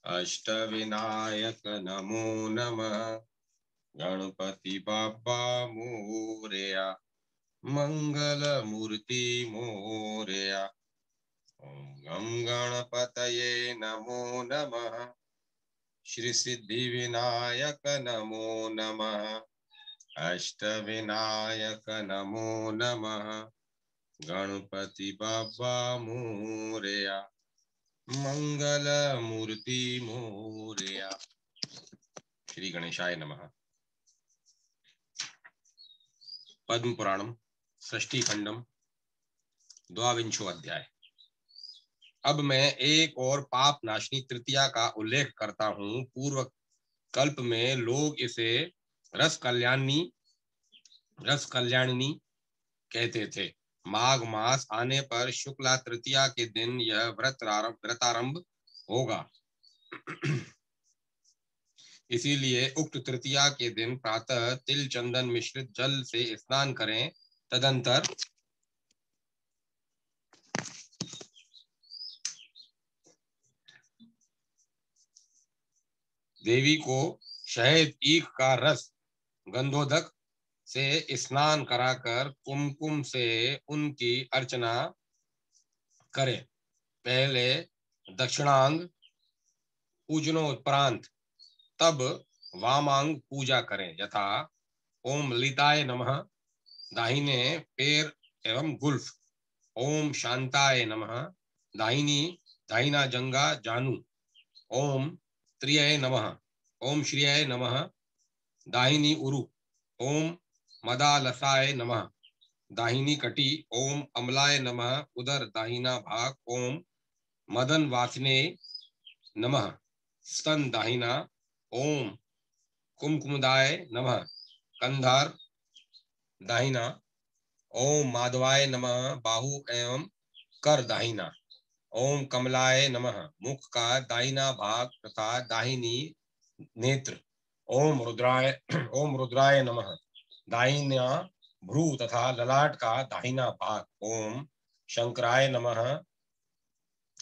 अष्टविनायक नमो नमः। गणपति बाप्पा मोरया, मंगल मूर्ति मोरया। ओम गम गणपतये नमो नमः। श्री सिद्धि विनायक नमो नमः। अष्टविनायक नमो नमः। गणपति बाप्पा मोरया, मंगल मूर्ति मोरया। श्री गणेशाय नमः। पद्म पुराणम सृष्टि खंडम द्वाविंशो अध्याय। अब मैं एक और पाप नाशनी तृतीया का उल्लेख करता हूँ। पूर्व कल्प में लोग इसे रस कल्याणिनी कहते थे। माघ मास आने पर शुक्ला तृतीया के दिन यह व्रतारंभ होगा। इसीलिए उक्त तृतीया के दिन प्रातः तिल चंदन मिश्रित जल से स्नान करें। तदंतर देवी को शहद ईख का रस गंधोदक से स्नान कराकर कुमकुम से उनकी अर्चना करें। पहले दक्षिणांग पूजनोपरांत तब वामांग पूजा करें। यथा ओम ललिताय नमः दाहिने पैर एवं गुल्फ। ओम शांताय नमः दाहिना जंगा जानू। ओम त्रियाय नमः ओम श्रियाय नमः दाहिनी उरु। ओम मदालसाय नमः दाहिनी कटी। ओम अमलाय नमः उदर दाहिना भाग। ओम मदन वासने नमः स्तन दाहिना। ओम कुमकुमदाय नमः कंधार दाहिना। ओम माधवाय नमः बाहु एवं कर दाहिना। ओम कमलाय नमः मुख का दाहिना भाग तथा दाहिनी नेत्र। ओम रुद्राय नमः दाहिना भ्रू तथा ललाट का दाहिना भाग। ओम शंकराय नमः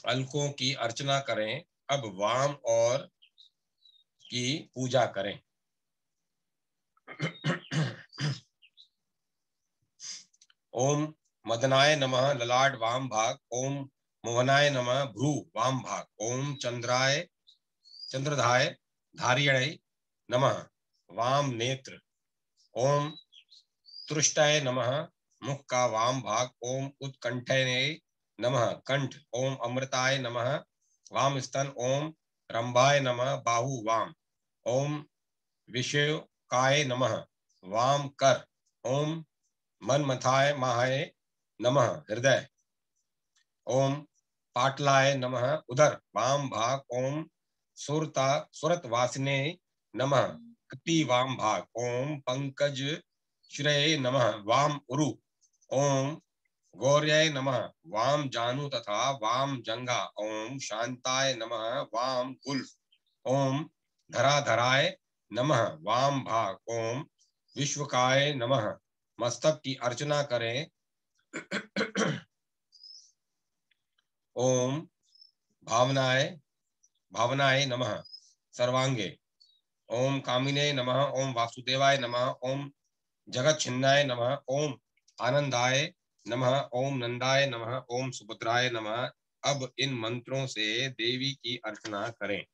अलकों की अर्चना करें। अब वाम और की पूजा करें। ओम मदनाय नमः ललाट वाम भाग। ओम मोहनाय नमः भ्रू वाम भाग। ओम चंद्रधाय धारिणे नमः वाम नेत्र। ओम तुष्टाय नमः मुख का वाम भाग। ओम उत्कंठय नमः कंठ। ओम अमृताय नमः वाम स्तन। ओम रंभाय नमः बाहु वाम। ओम विषयकाय नमः वाम कर। ओम मनमथाय माहाय नमः हृदय। ओम पाटलाय नमः उदर वाम भाग। ओम सुरत वासिने नमः कटी वाम भाग। ओम पंकज श्रेय नमः वाम उरु। ओम गौर्याय नमः वाम जानु तथा वाम जंगा। ओम शांताय नमः वाम गुल्फ। ओम धराधराय नमः वाम भाग। ओम विश्वकाय नमः मस्तक की अर्चना करें। ओम भावनाय नमः सर्वांगे। ओम कामिने नमः। ओम वासुदेवाय नमः। ओम जगत छिन्नाय नमः। ओम आनंदाय नमः। ओम नंदाय नमः। ओम सुभद्राय नमः। अब इन मंत्रों से देवी की अर्चना करें।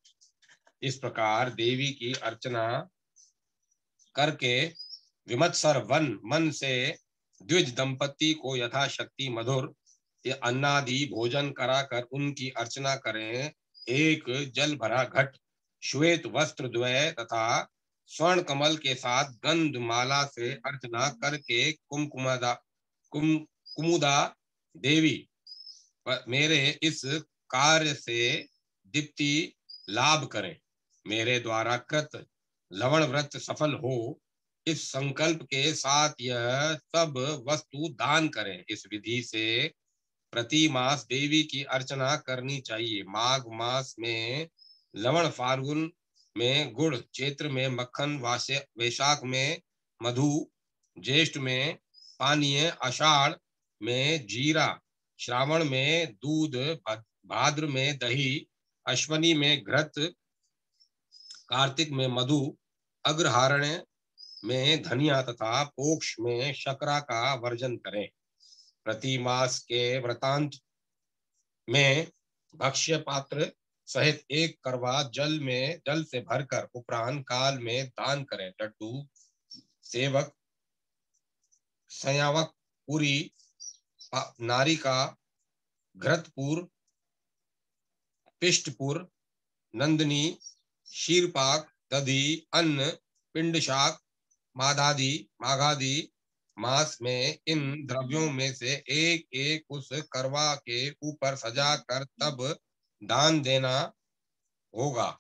इस प्रकार देवी की अर्चना करके विमत्सर वन मन से द्विज दंपति को यथाशक्ति मधुर अन्नादि भोजन कराकर उनकी अर्चना करें। एक जल भरा घट श्वेत वस्त्र द्वय तथा स्वर्ण कमल के साथ गंध माला से अर्चना करके कुमुदा देवी मेरे इस कार्य से दीप्ति लाभ करें। मेरे द्वारा कृत लवण व्रत सफल हो इस संकल्प के साथ यह सब वस्तु दान करें। इस विधि से प्रति मास देवी की अर्चना करनी चाहिए। माघ मास में लवण, फाल्गुन में गुड़, चैत्र में मक्खन, वैशाख में मधु, ज्येष्ठ में पानीय, आषाढ़ में जीरा, श्रावण में दूध, भाद्र में दही, अश्वनी में घृत, कार्तिक में मधु, अग्रहारण्य में धनिया तथा पोक्ष में शकरा का वर्जन करें। प्रति मास के व्रतांत में भक्ष्य पात्र सहित एक करवा जल से भरकर उपरांत काल में दान करें। लड्डू, सेवक, संयावक, पूरी, नारी का घृतपुर, पिष्टपुर, नंदनी, क्षीरपाक, दधी, अन्न, पिंड शाक, माघादि मास में इन द्रव्यों में से एक एक उस करवा के ऊपर सजा कर तब दान देना होगा।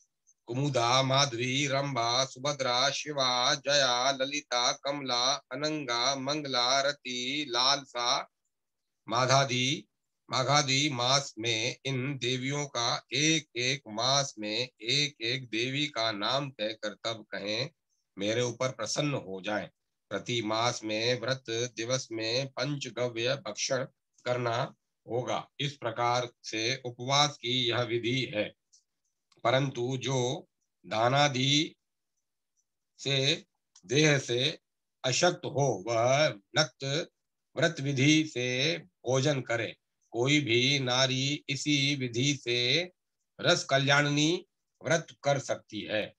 कुमुदा, माधवी, रंभा, सुभद्रा, शिवा, जया, ललिता, कमला, अनंगा, मंगला, रति, लालसा, माघादि मास में इन देवियों का एक एक मास में एक एक देवी का नाम कहकर तब कहें मेरे ऊपर प्रसन्न हो जाएं। प्रति मास में व्रत दिवस में पंचगव्य भक्षण करना होगा। इस प्रकार से उपवास की यह विधि है। परंतु जो दानादि से देह से अशक्त हो वह नक्त व्रत विधि से भोजन करे। कोई भी नारी इसी विधि से रस कल्याणनी व्रत कर सकती है।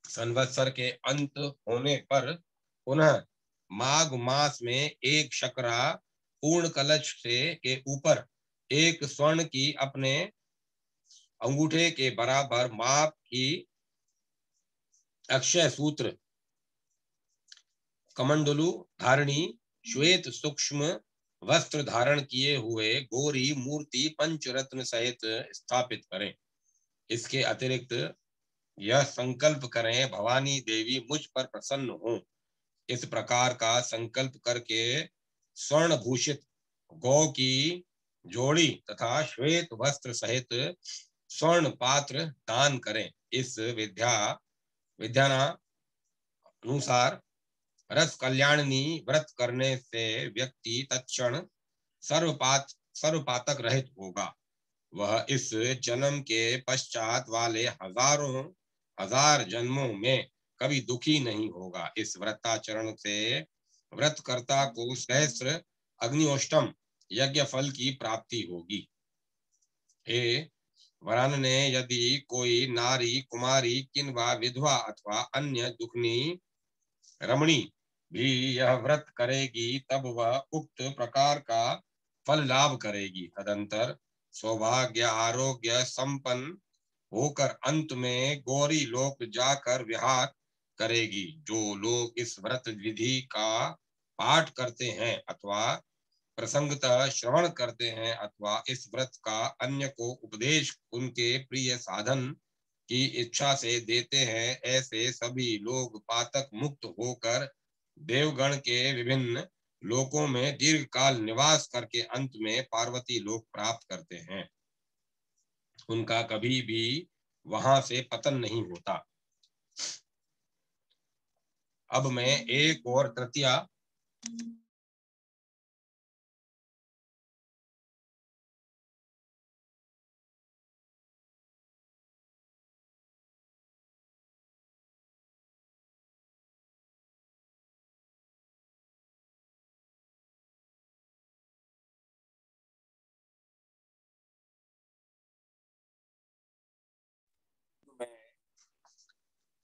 संवत्सर के अंत होने पर पुनः माघ मास में एक शकरा पूर्ण कलश से के ऊपर एक स्वर्ण की अपने अंगूठे के बराबर माप की अक्षय सूत्र, कमंडलू धारणी, श्वेत सूक्ष्म वस्त्र धारण किए हुए गौरी मूर्ति पंचरत्न सहित स्थापित करें। इसके अतिरिक्त यह संकल्प करें भवानी देवी मुझ पर प्रसन्न हो। इस प्रकार का संकल्प करके स्वर्ण भूषित गौ की जोड़ी तथा श्वेत वस्त्र सहित स्वर्ण पात्र दान करें। इस विधानानुसार रस कल्याणनी व्रत करने से व्यक्ति तत्क्षण सर्वपातक रहित होगा। वह इस जन्म के पश्चात वाले हजारों हजार जन्मों में कभी दुखी नहीं होगा। इस व्रताचरण से व्रतकर्ता को सहस्र अग्निष्टम यज्ञ फल की प्राप्ति होगी। हे वरानने, यदि कोई नारी, कुमारी, किन्वा विधवा अथवा अन्य दुखनी रमणी भी यह व्रत करेगी तब वह उक्त प्रकार का फल लाभ करेगी। तदंतर सौभाग्य आरोग्य संपन्न होकर अंत में गौरी लोक जाकर विहार करेगी। जो लोग इस व्रत विधि का पाठ करते हैं अथवा प्रसंगतः श्रवण करते हैं अथवा इस व्रत का अन्य को उपदेश उनके प्रिय साधन की इच्छा से देते हैं, ऐसे सभी लोग पातक मुक्त होकर देवगण के विभिन्न लोकों में दीर्घ काल निवास करके अंत में पार्वती लोक प्राप्त करते हैं। उनका कभी भी वहां से पतन नहीं होता। अब मैं एक और तृतीया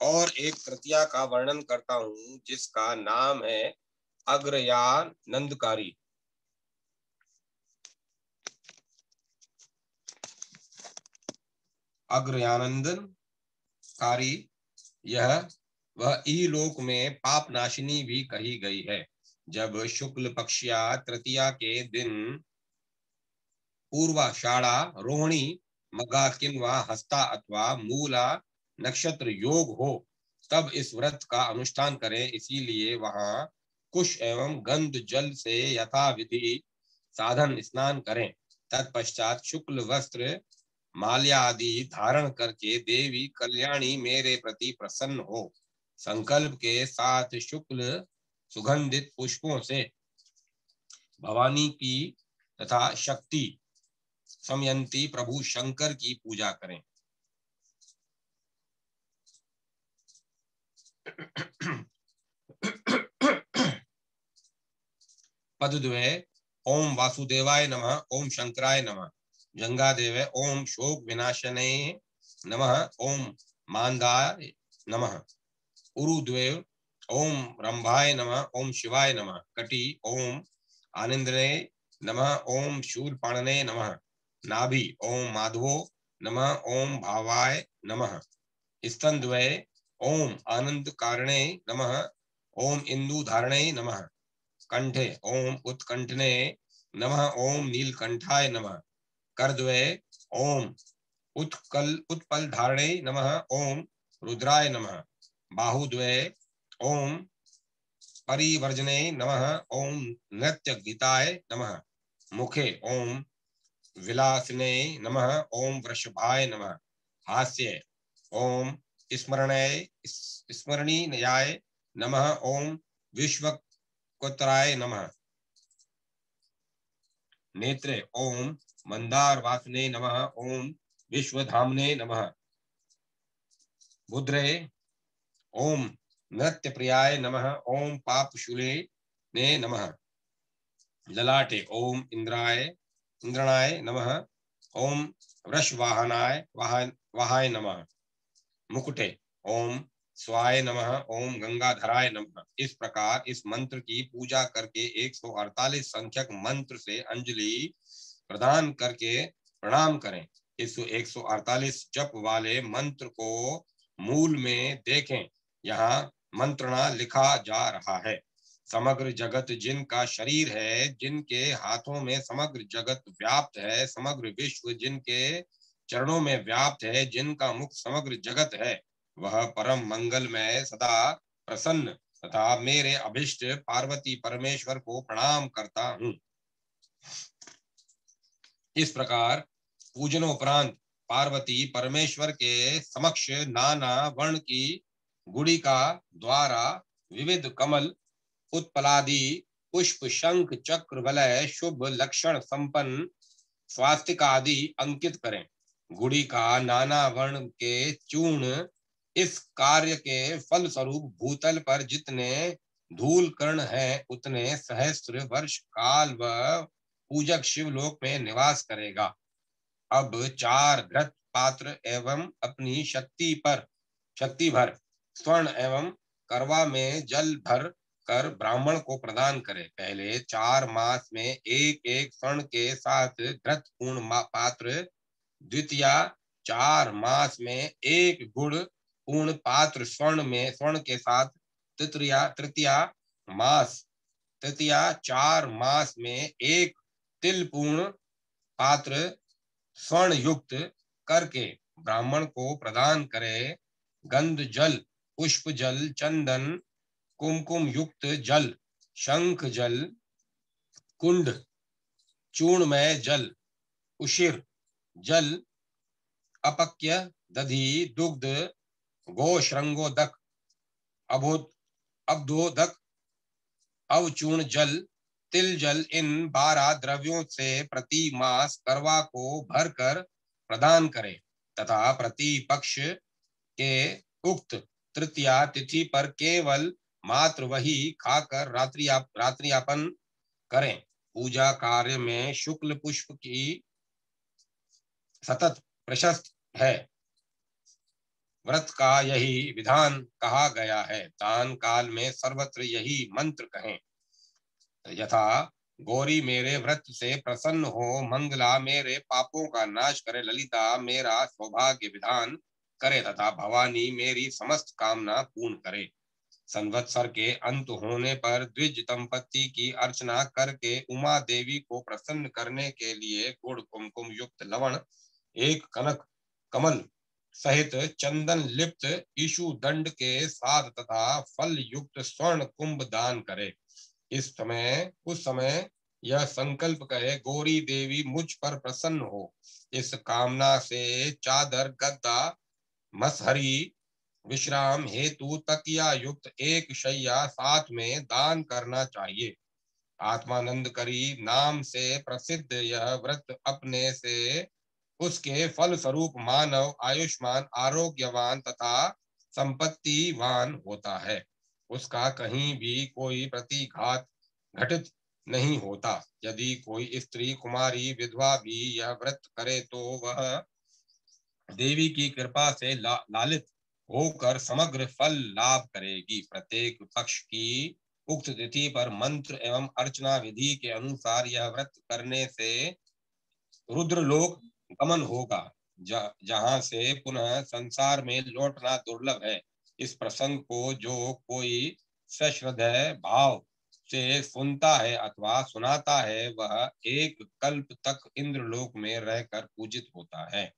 और एक तृतीया का वर्णन करता हूं जिसका नाम है अग्रयानंदकारी। अग्रयानंदकारी यह वह इलोक में पाप नाशिनी भी कही गई है। जब शुक्ल पक्षिया तृतीया के दिन पूर्वाषाढ़ा, रोहिणी, मघा, किन्वा, हस्ता अथवा मूला नक्षत्र योग हो तब इस व्रत का अनुष्ठान करें। इसीलिए वहां कुश एवं गंध जल से यथाविधि साधन स्नान करें। तत्पश्चात शुक्ल वस्त्र माल्या आदि धारण करके देवी कल्याणी मेरे प्रति प्रसन्न हो संकल्प के साथ शुक्ल सुगंधित पुष्पों से भवानी की तथा शक्ति समयंती प्रभु शंकर की पूजा करें। पदद्वय ओम वासुदेवाय नमः ओम शंकराय नमः। जंगादेव ओम शोक विनाशने नमः ओम मांदाय नमः। उरुद्वय ओम रंभाय नमः ओम शिवाय नमः। कटी ओम आनंदने नमः ओम शूलपाणने नमः। नाभि ओम माधवो नमः ओम भावाय नमः। स्तनद्वय ओम आनंद कारणे नमः ओम इंदुधारणे नमः। कंठे ओम उत्कंठने नमः ओम नीलकंठाय नमः। करद्वय ओम उत्पल धारणे नमः ओम रुद्राय नमः। बाहुद्वय ओम परिवर्जने नमः ओम नृत्य गीताय नमः। मुखे ओम विलासिने नमः ओम वृषभाय नमः। हास्य ओम स्मरणीयाय नमः ओम विश्वकोत्राय नमः। नेत्रे ओम मंदार वासने नमः ओम विश्वधामने नमः। बुद्रे ओम नृत्य प्रियाय नमः ओम पापशूले ने नमः। ललाटे ओम इंद्रणाय नमः ओम वृषवाहनाय वाहाय नमः। मुकुटे ओम स्वाय नमः ओम गंगाधराय नमः। इस प्रकार इस मंत्र की पूजा करके 148 संख्यक मंत्र से अंजलि प्रदान करके प्रणाम करें। इस 148 जप वाले मंत्र को मूल में देखें, यहाँ मंत्रणा लिखा जा रहा है। समग्र जगत जिनका शरीर है, जिनके हाथों में समग्र जगत व्याप्त है, समग्र विश्व जिनके चरणों में व्याप्त है, जिनका मुख समग्र जगत है, वह परम मंगलमय सदा प्रसन्न तथा मेरे अभिष्ट पार्वती परमेश्वर को प्रणाम करता हूँ। इस प्रकार पूजनोपरांत पार्वती परमेश्वर के समक्ष नाना वर्ण की गुड़िका द्वारा विविध कमल उत्पलादि पुष्प शंख चक्र वलय शुभ लक्षण संपन्न स्वास्तिक आदि अंकित करें। गुड़ी का नाना वर्ण के चूर्ण इस कार्य के फल स्वरूप भूतल पर जितने धूल कर्ण है उतने सहस्त्र वर्ष काल वह पूजक शिवलोक में निवास करेगा। अब 4 घृत पात्र एवं अपनी शक्ति भर स्वर्ण एवं करवा में जल भर कर ब्राह्मण को प्रदान करे। पहले 4 मास में एक एक स्वर्ण के साथ घृत पूर्ण पात्र, द्वितीय 4 मास में एक गुड़ पूर्ण पात्र स्वर्ण के साथ, तृतीय 4 मास में एक तिल पूर्ण पात्र स्वर्ण युक्त करके ब्राह्मण को प्रदान करे। गंध जल, पुष्प जल, चंदन, कुमकुम युक्त जल, शंख जल, कुंड, चूर्णमय जल, उशिर जल, अपक्य दधि, दुग्ध, गोश्रंगोदक, अब्धोदक, अवचूर्ण जल, तिल जल, इन 12 द्रव्यों से प्रति मास करवा को भरकर प्रदान करे तथा प्रति पक्ष के उक्त तृतीया तिथि पर केवल मात्र वही खाकर रात्रियापन करें। पूजा कार्य में शुक्ल पुष्प की सतत प्रशस्त है। व्रत का यही विधान कहा गया है। दान काल में सर्वत्र यही मंत्र कहें। यथा गौरी मेरे व्रत से प्रसन्न हो, मंगला मेरे पापों का नाश करे, ललिता मेरा सौभाग्य विधान करे तथा भवानी मेरी समस्त कामना पूर्ण करे। संवत्सर के अंत होने पर द्विज दंपति की अर्चना करके उमा देवी को प्रसन्न करने के लिए गुड़ कुमकुम युक्त लवण, एक कनक कमल सहित चंदन लिप्त ईशु दंड के साथ तथा फल युक्त स्वर्ण कुंभ दान करे। उस समय यह संकल्प करे, गौरी देवी मुझ पर प्रसन्न हो। इस कामना से चादर, गद्दा, मसहरी, विश्राम हेतु तकिया युक्त एक शैया साथ में दान करना चाहिए। आत्मानंद करी नाम से प्रसिद्ध यह व्रत अपने से उसके फल स्वरूप मानव आयुष्मान, आरोग्यवान तथा संपत्तिवान होता है, उसका कहीं भी कोई प्रतिघात घटित नहीं होता। यदि कोई स्त्री कुमारी विधवा भी यह व्रत करे तो वह देवी की कृपा से लालित होकर समग्र फल लाभ करेगी। प्रत्येक पक्ष की उक्त तिथि पर मंत्र एवं अर्चना विधि के अनुसार यह व्रत करने से रुद्रलोक गमन होगा, जहां से पुनः संसार में लौटना दुर्लभ है। इस प्रसंग को जो कोई सश्रद्धेय भाव से सुनता है अथवा सुनाता है, वह एक कल्प तक इंद्रलोक में रहकर पूजित होता है।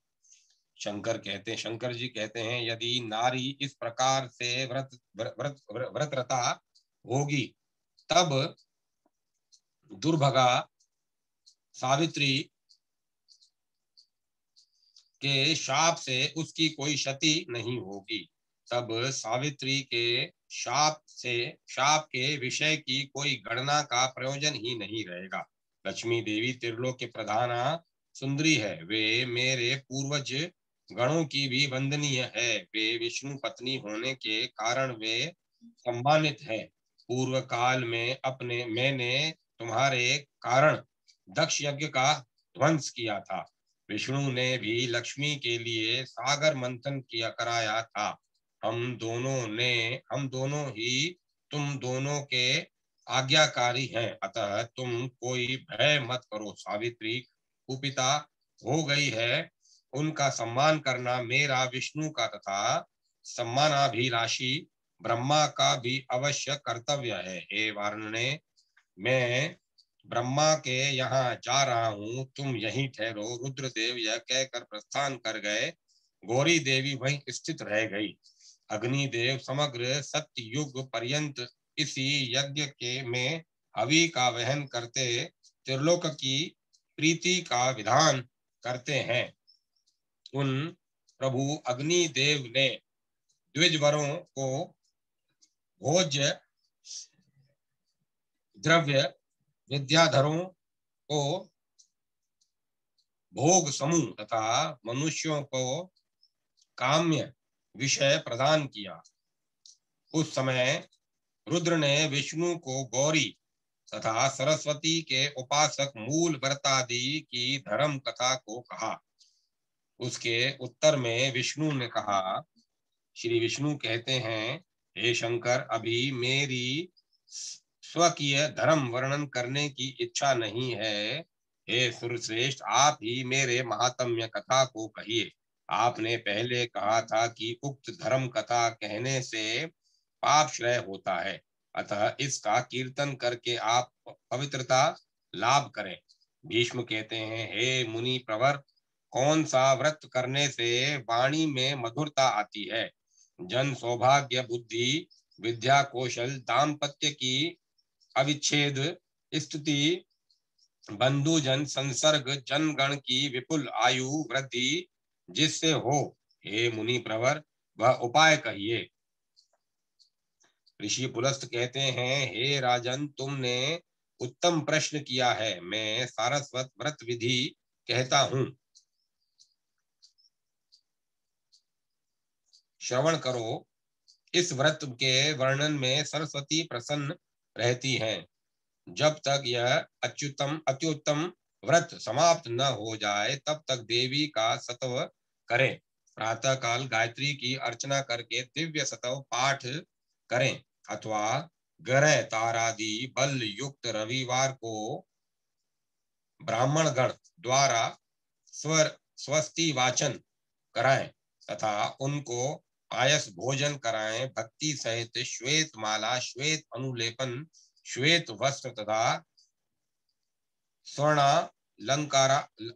शंकर जी कहते हैं, यदि नारी इस प्रकार से व्रतरता होगी, तब दुर्भगा सावित्री के शाप से उसकी कोई क्षति नहीं होगी। तब सावित्री के शाप के विषय की कोई गणना का प्रयोजन ही नहीं रहेगा। लक्ष्मी देवी त्रिलोक के प्रधाना सुंदरी है, वे मेरे पूर्वज गणों की भी वंदनीय है। वे विष्णु पत्नी होने के कारण वे सम्मानित है। पूर्व काल में मैंने तुम्हारे कारण दक्ष यज्ञ का ध्वंस किया था। विष्णु ने भी लक्ष्मी के लिए सागर मंथन कराया था। हम दोनों ही तुम दोनों के आज्ञाकारी हैं, अतः तुम कोई भय मत करो। सावित्री कुपिता हो गई है, उनका सम्मान करना मेरा विष्णु का तथा सम्मानाभिलाषी ब्रह्मा का भी अवश्य कर्तव्य है। हे वार्णने, मैं ब्रह्मा के यहाँ जा रहा हूँ, तुम यहीं ठहरो। रुद्रदेव यह कहकर प्रस्थान कर गए। गौरी देवी वहीं स्थित रह गई। अग्निदेव समग्र सत्य युग पर्यंत इसी यज्ञ के में हवि का वहन करते त्रिलोक की प्रीति का विधान करते हैं। उन प्रभु अग्निदेव ने द्विजवरों को भोज्य द्रव्य, विद्याधरों को भोग समूह तथा मनुष्यों को काम्य विषय प्रदान किया। उस समय रुद्र ने विष्णु को गौरी तथा सरस्वती के उपासक मूल व्रतादि की धर्म कथा को कहा। उसके उत्तर में विष्णु ने कहा, श्री विष्णु कहते हैं, हे शंकर, अभी मेरी स्वकीय धर्म वर्णन करने की इच्छा नहीं है। हे सुरश्रेष्ठ, आप ही मेरे महात्म्य कथा को कहिए। आपने पहले कहा था कि उक्त धर्म कथा कहने से पाप श्रय होता है, अतः इसका कीर्तन करके आप पवित्रता लाभ करें। भीष्म कहते हैं, हे मुनि प्रवर, कौन सा व्रत करने से वाणी में मधुरता आती है? जन सौभाग्य, बुद्धि, विद्या, कौशल, दाम्पत्य की अविच्छेद स्तुति, बंधुजन संसर्ग, जनगण की विपुल आयु वृद्धि जिससे हो, हे मुनि प्रवर, वह उपाय कहिए। ऋषि पुलस्त कहते हैं, हे राजन, तुमने उत्तम प्रश्न किया है। मैं सारस्वत व्रत विधि कहता हूँ, श्रवण करो। इस व्रत के वर्णन में सरस्वती प्रसन्न रहती हैं। जब तक यह अत्युत्तम व्रत समाप्त न हो जाए, तब तक देवी का सतव करें। प्रातः काल गायत्री की अर्चना करके दिव्य सतव पाठ करें, अथवा ग्रह तारादि बल युक्त रविवार को ब्राह्मण गण द्वारा स्वस्ति वाचन कराएं तथा उनको पायस भोजन कराएं। भक्ति सहित श्वेत माला, श्वेत अनुलेपन, श्वेत वस्त्र तथा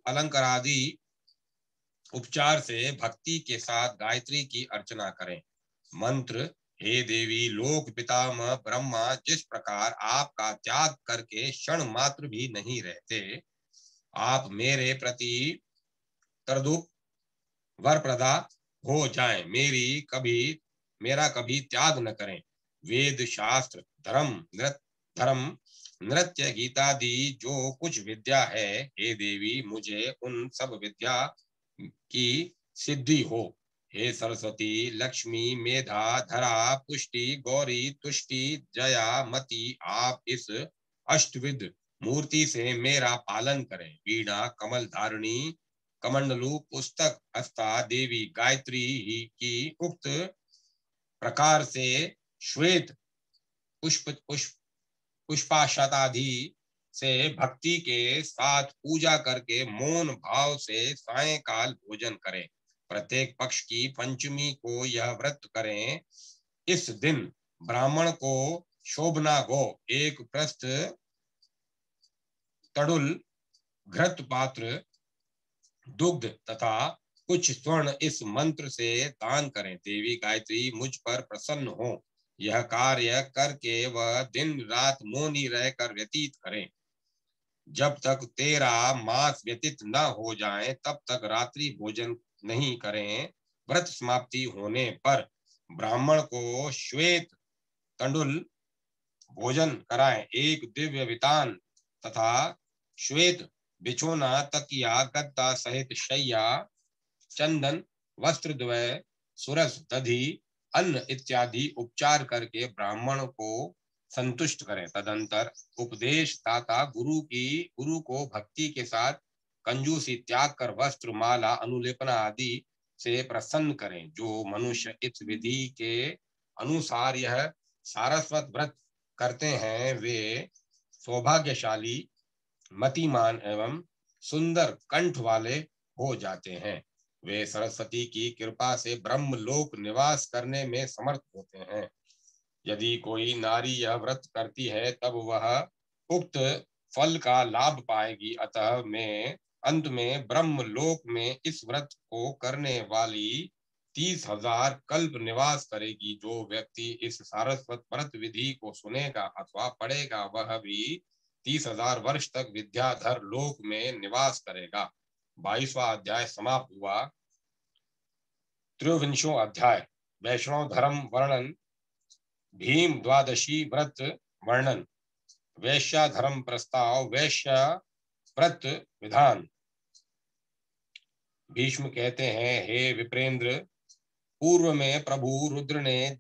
अलंकारादि उपचार से भक्ति के साथ गायत्री की अर्चना करें। मंत्र, हे देवी, लोक पितामह ब्रह्मा जिस प्रकार आपका त्याग करके क्षण मात्र भी नहीं रहते, आप मेरे प्रति तरदुप वरप्रदा हो जाएं, मेरा कभी त्याग न करें। वेद, शास्त्र, धर्म, नृत्य, गीतादि जो कुछ विद्या है, हे देवी, मुझे उन सब विद्या की सिद्धि हो। हे सरस्वती, लक्ष्मी, मेधा, धरा, पुष्टि, गौरी, तुष्टि, जया, मति, आप इस अष्टविध मूर्ति से मेरा पालन करें। वीणा, कमल धारिणी, कमंडलू, पुस्तक हस्ता देवी गायत्री ही की उक्त प्रकार से श्वेत पुष्पाशतादि से भक्ति के साथ पूजा करके मौन भाव से सायंकाल भोजन करें। प्रत्येक पक्ष की पंचमी को यह व्रत करें। इस दिन ब्राह्मण को शोभना गो, एक प्रस्थ तड़ुल, घृत पात्र, दुग्ध तथा कुछ स्वर्ण इस मंत्र से दान करें। देवी गायत्री मुझ पर प्रसन्न हो, यह कार्य करके वह दिन रात मौनी रहकर व्यतीत करें। जब तक 13 मास व्यतीत न हो जाए तब तक रात्रि भोजन नहीं करें। व्रत समाप्ति होने पर ब्राह्मण को श्वेत तंडुल भोजन कराएं। एक दिव्य वितान तथा श्वेत बिछोना, तकिया, गद्दा सहित शैया, चंदन, वस्त्र द्वय, सुरस, दधि, अन्न इत्यादि उपचार करके ब्राह्मण को संतुष्ट करें। तदंतर उपदेश दाता गुरु को भक्ति के साथ कंजूसी त्याग कर वस्त्र, माला, अनुलेपना आदि से प्रसन्न करें। जो मनुष्य इस विधि के अनुसार यह सारस्वत व्रत करते हैं वे सौभाग्यशाली, मतिमान एवं सुंदर कंठ वाले हो जाते हैं। वे सरस्वती की कृपा से ब्रह्म लोक निवास करने में समर्थ होते हैं। यदि कोई नारी यह व्रत करती है तब वह उक्त फल का लाभ पाएगी। अतः मैं अंत में ब्रह्म लोक में इस व्रत को करने वाली 30,000 कल्प निवास करेगी। जो व्यक्ति इस सारस्वत व्रत विधि को सुनेगा अथवा पढ़ेगा वह भी 30,000 वर्ष तक विद्याधर लोक में निवास करेगा। 22वां अध्याय समाप्त हुआ। त्रयोविंशो अध्याय वैष्णव धर्म वर्णन, भीम द्वादशी व्रत वर्णन, वैश्या धर्म प्रस्ताव, वैश्य व्रत विधान। भीष्म कहते हैं, हे विप्रेंद्र, पूर्व में प्रभु रुद्र ने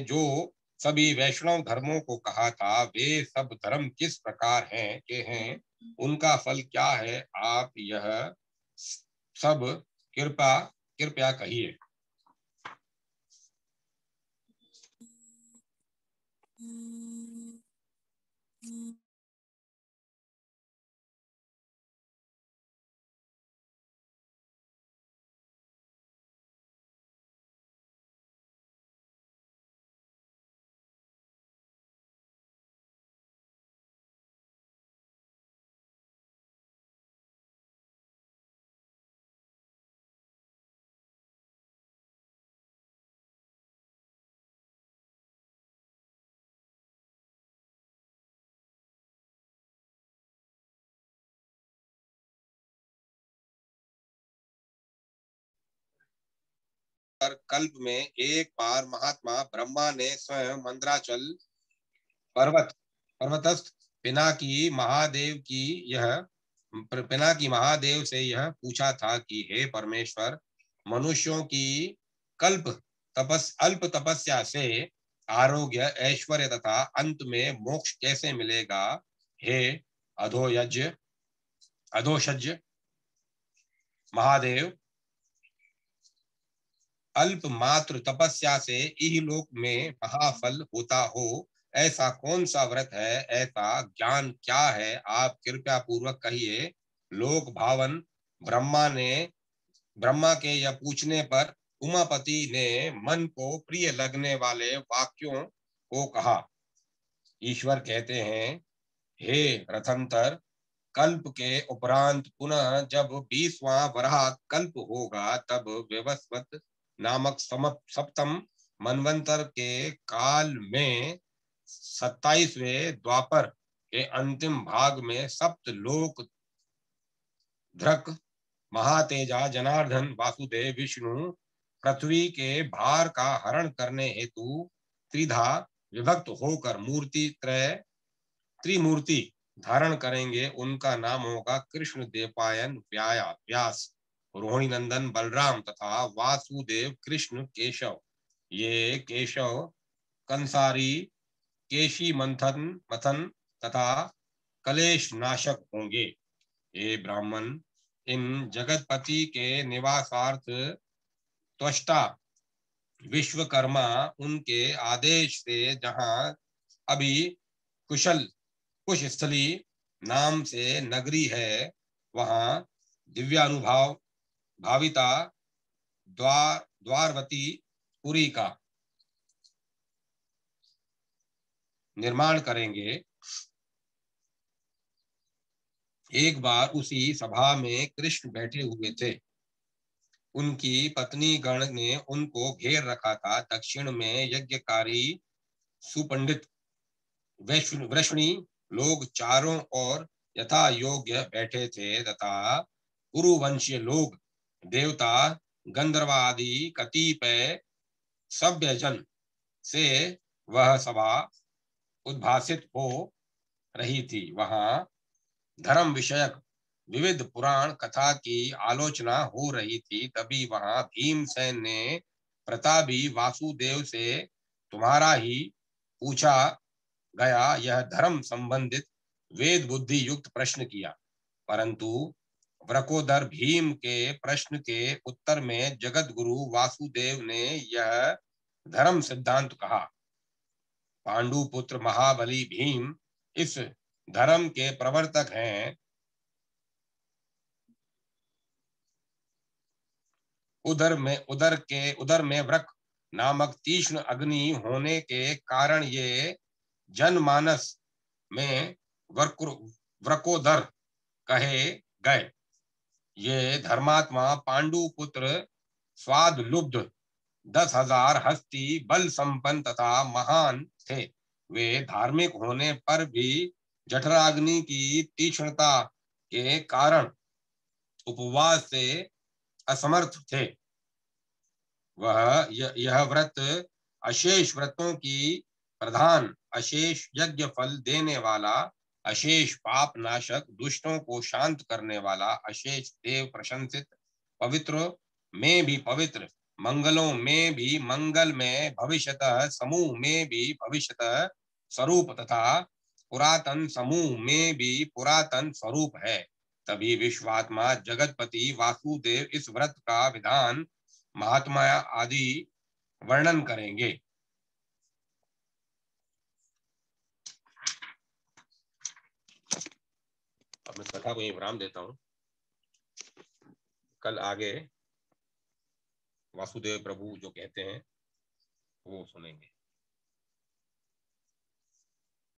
जो सभी वैष्णव धर्मों को कहा था वे सब धर्म किस प्रकार हैं उनका फल क्या है, आप यह सब कृपया कहिए। कल्प में एक बार महात्मा ब्रह्मा ने स्वयं मंद्राचल पर्वतस्थ पिनाकी महादेव से यह पूछा था कि हे परमेश्वर, मनुष्यों की अल्प तपस्या से आरोग्य, ऐश्वर्य तथा अंत में मोक्ष कैसे मिलेगा। हे अधोषज महादेव, अल्प मात्र तपस्या से इहलोक में महाफल होता हो, ऐसा कौन सा व्रत है, ऐसा ज्ञान क्या है, आप कृपया पूर्वक कहिए। लोक भावन ब्रह्मा के यह पूछने पर उमापति ने मन को प्रिय लगने वाले वाक्यों को कहा। ईश्वर कहते हैं, हे रथंतर, कल्प के उपरांत पुनः जब 20वां वराह कल्प होगा तब व्यवस्वत नामक सप्तम मनवंतर के काल में 27वें द्वापर के अंतिम भाग में सप्त लोक धृक, महातेजा, जनार्दन, वासुदेव, विष्णु पृथ्वी के भार का हरण करने हेतु त्रिधा विभक्त होकर त्रिमूर्ति धारण करेंगे। उनका नाम होगा कृष्ण, देवपायन, व्यास। रोहिणी नंदन बलराम तथा वासुदेव कृष्ण केशव, ये केशव कंसारी केशी मथन तथा कलेश नाशक होंगे। हे ब्राह्मण, इन जगतपति के निवासार्थ त्वष्टा विश्वकर्मा उनके आदेश से जहां अभी कुशस्थली नाम से नगरी है, वहां दिव्यानुभाव भाविता द्वारवती पुरी का निर्माण करेंगे। एक बार उसी सभा में कृष्ण बैठे हुए थे। उनकी पत्नी गण ने उनको घेर रखा था। दक्षिण में यज्ञकारी सुपंडित वृष्णी लोग चारों ओर यथा योग्य बैठे थे तथा कुरुवंशीय लोग, देवता, गंधर्वादि कतिपय सभ्यजन से वह सभा उद्भासित हो रही थी। वहां धर्म विषयक विविध पुराण कथा की आलोचना हो रही थी। तभी वहां भीमसेन ने प्रतापी वासुदेव से तुम्हारा ही पूछा गया यह धर्म संबंधित वेद बुद्धि युक्त प्रश्न किया, परंतु वृकोदर भीम के प्रश्न के उत्तर में जगत गुरु वासुदेव ने यह धर्म सिद्धांत कहा। पांडु पुत्र महाबली भीम इस धर्म के प्रवर्तक हैं। उदर में वृक नामक तीक्ष्ण अग्नि होने के कारण ये जनमानस में वृकोदर कहे गए। ये धर्मात्मा पांडु पुत्र स्वाद लुब्ध 10,000 हस्ती बल संपन्न तथा महान थे। वे धार्मिक होने पर भी जठराग्नि की तीक्ष्णता के कारण उपवास से असमर्थ थे। यह व्रत अशेष व्रतों की प्रधान, अशेष यज्ञ फल देने वाला, अशेष पाप नाशक, दुष्टों को शांत करने वाला, अशेष देव प्रशंसित, पवित्र में भी पवित्र, मंगलों में भी मंगल में, भविष्यतः समूह में भी भविष्यतः स्वरूप तथा पुरातन समूह में भी पुरातन स्वरूप है। तभी विश्वात्मा जगतपति वासुदेव इस व्रत का विधान, महात्मा आदि वर्णन करेंगे। अब मैं कथा को यहीं विराम देता हूं। कल आगे वासुदेव प्रभु जो कहते हैं वो सुनेंगे।